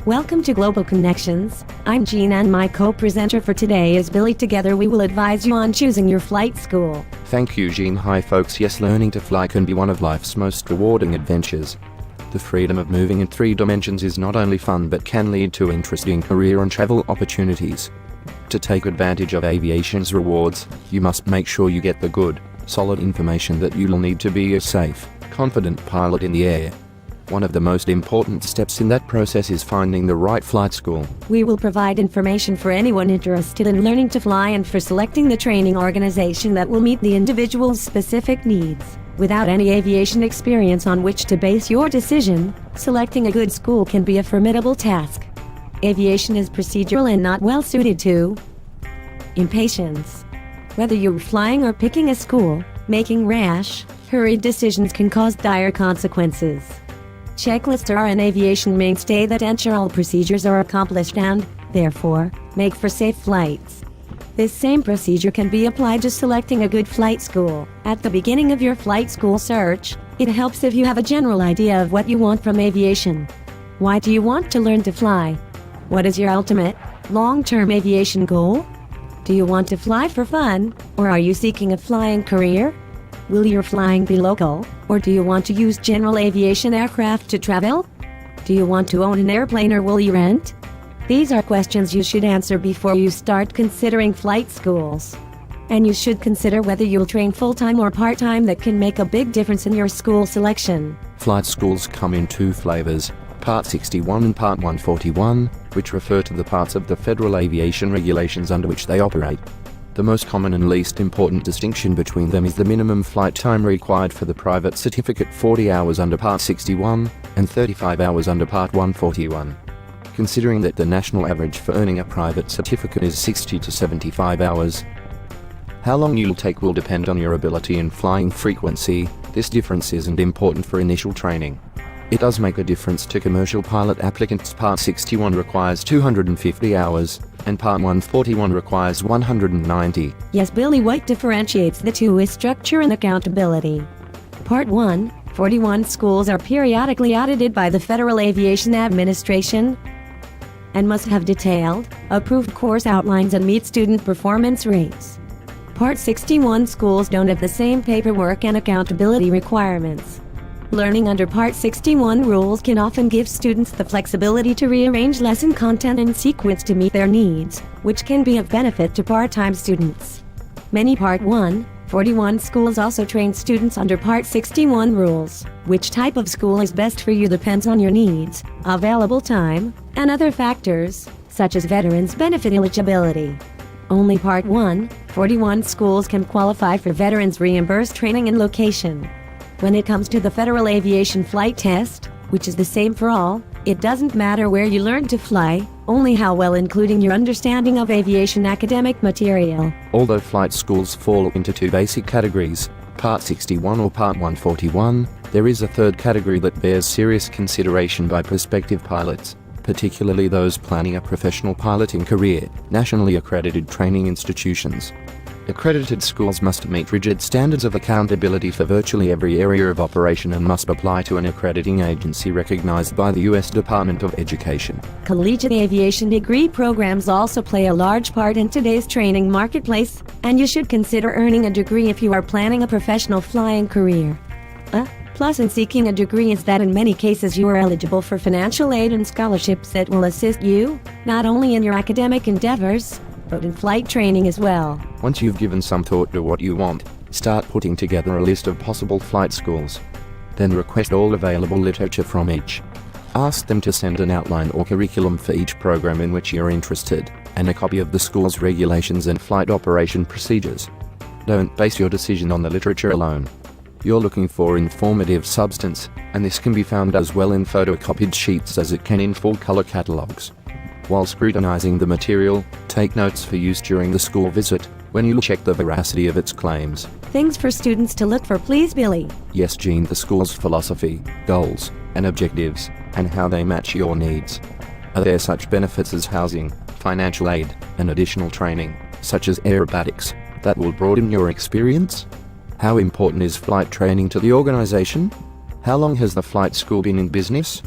Welcome to Global Connections. I'm Jean and my co-presenter for today is Billy. Together we will advise you on choosing your flight school. Thank you, Jean. Hi folks. Yes, learning to fly can be one of life's most rewarding adventures. The freedom of moving in 3 dimensions is not only fun but can lead to interesting career and travel opportunities. To take advantage of aviation's rewards, you must make sure you get the good, solid information that you'll need to be a safe, confident pilot in the air. One of the most important steps in that process is finding the right flight school. We will provide information for anyone interested in learning to fly and for selecting the training organization that will meet the individual's specific needs. Without any aviation experience on which to base your decision, selecting a good school can be a formidable task. Aviation is procedural and not well suited to impatience. Whether you're flying or picking a school, making rash, hurried decisions can cause dire consequences. Checklists are an aviation mainstay that ensure all procedures are accomplished and, therefore, make for safe flights. This same procedure can be applied to selecting a good flight school. At the beginning of your flight school search, it helps if you have a general idea of what you want from aviation. Why do you want to learn to fly? What is your ultimate, long-term aviation goal? Do you want to fly for fun, or are you seeking a flying career? Will your flying be local, or do you want to use general aviation aircraft to travel? Do you want to own an airplane or will you rent? These are questions you should answer before you start considering flight schools. And you should consider whether you'll train full-time or part-time. That can make a big difference in your school selection. Flight schools come in 2 flavors, Part 61 and Part 141, which refer to the parts of the federal aviation regulations under which they operate. The most common and least important distinction between them is the minimum flight time required for the private certificate, 40 hours under Part 61 and 35 hours under Part 141. Considering that the national average for earning a private certificate is 60 to 75 hours, how long you'll take will depend on your ability and flying frequency. This difference isn't important for initial training. It does make a difference to commercial pilot applicants. Part 61 requires 250 hours, and Part 141 requires 190. Yes, Billy, what differentiates the two is structure and accountability. Part 141 schools are periodically audited by the Federal Aviation Administration and must have detailed, approved course outlines and meet student performance rates. Part 61 schools don't have the same paperwork and accountability requirements. Learning under Part 61 rules can often give students the flexibility to rearrange lesson content and sequence to meet their needs, which can be of benefit to part-time students. Many Part 141 schools also train students under Part 61 rules. Which type of school is best for you depends on your needs, available time, and other factors, such as veterans benefit eligibility. Only Part 141 schools can qualify for veterans reimbursed training and location. When it comes to the Federal Aviation Flight Test, which is the same for all, it doesn't matter where you learn to fly, only how well, including your understanding of aviation academic material. Although flight schools fall into 2 basic categories, Part 61 or Part 141, there is a third category that bears serious consideration by prospective pilots, particularly those planning a professional piloting career. Nationally accredited training institutions. Accredited schools must meet rigid standards of accountability for virtually every area of operation and must apply to an accrediting agency recognized by the U.S. Department of Education. Collegiate aviation degree programs also play a large part in today's training marketplace, and you should consider earning a degree if you are planning a professional flying career. Plus in seeking a degree is that in many cases you are eligible for financial aid and scholarships that will assist you, not only in your academic endeavors, but in flight training as well. Once you've given some thought to what you want, start putting together a list of possible flight schools. Then request all available literature from each. Ask them to send an outline or curriculum for each program in which you're interested, and a copy of the school's regulations and flight operation procedures. Don't base your decision on the literature alone. You're looking for informative substance, and this can be found as well in photocopied sheets as it can in full-color catalogs. While scrutinizing the material, take notes for use during the school visit, when you'll check the veracity of its claims. Things for students to look for, please, Billy. Yes, Jean, the school's philosophy, goals, and objectives, and how they match your needs. Are there such benefits as housing, financial aid, and additional training, such as aerobatics, that will broaden your experience? How important is flight training to the organization? How long has the flight school been in business?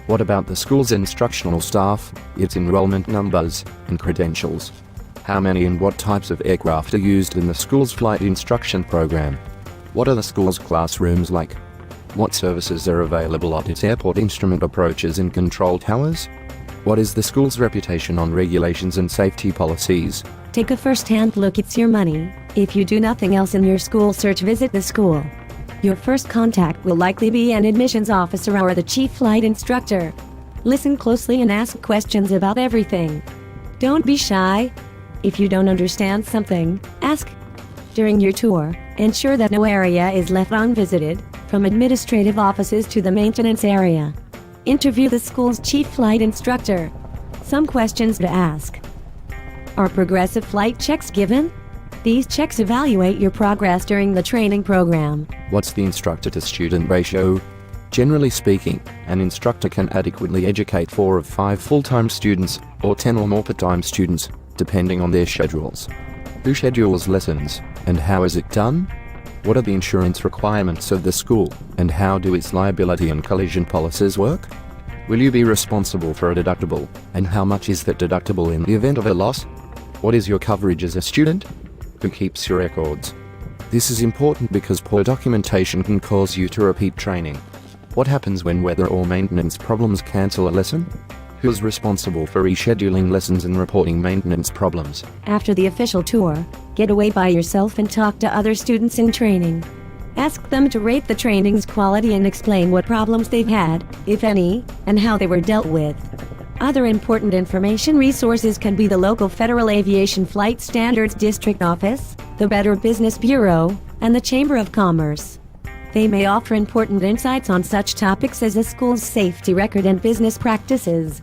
What about the school's instructional staff, its enrollment numbers, and credentials? How many and what types of aircraft are used in the school's flight instruction program? What are the school's classrooms like? What services are available at its airport instrument approaches and control towers? What is the school's reputation on regulations and safety policies? Take a first-hand look. It's your money. If you do nothing else in your school search, visit the school. Your first contact will likely be an admissions officer or the chief flight instructor. Listen closely and ask questions about everything. Don't be shy. If you don't understand something, ask. During your tour, ensure that no area is left unvisited, from administrative offices to the maintenance area. Interview the school's chief flight instructor. Some questions to ask. Are progressive flight checks given? These checks evaluate your progress during the training program. What's the instructor-to-student ratio? Generally speaking, an instructor can adequately educate 4 of 5 full-time students, or 10 or more part-time students, depending on their schedules. Who schedules lessons, and how is it done? What are the insurance requirements of the school, and how do its liability and collision policies work? Will you be responsible for a deductible, and how much is that deductible in the event of a loss? What is your coverage as a student? Who keeps your records? This is important because poor documentation can cause you to repeat training. What happens when weather or maintenance problems cancel a lesson? Who is responsible for rescheduling lessons and reporting maintenance problems? After the official tour, get away by yourself and talk to other students in training. Ask them to rate the training's quality and explain what problems they've had, if any, and how they were dealt with. Other important information resources can be the local Federal Aviation Flight Standards District Office, the Better Business Bureau, and the Chamber of Commerce. They may offer important insights on such topics as a school's safety record and business practices.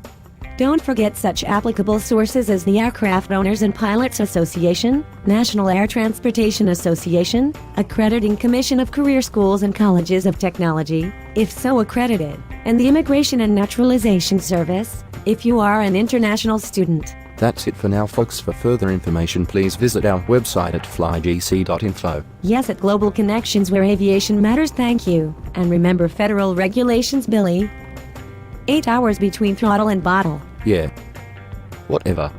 Don't forget such applicable sources as the Aircraft Owners and Pilots Association, National Air Transportation Association, Accrediting Commission of Career Schools and Colleges of Technology, if so accredited, and the Immigration and Naturalization Service, if you are an international student. That's it for now, folks. For further information, please visit our website at flygc.info. Yes, at Global Connections, where aviation matters. Thank you. And remember federal regulations, Billy. 8 hours between throttle and bottle. Yeah. Whatever.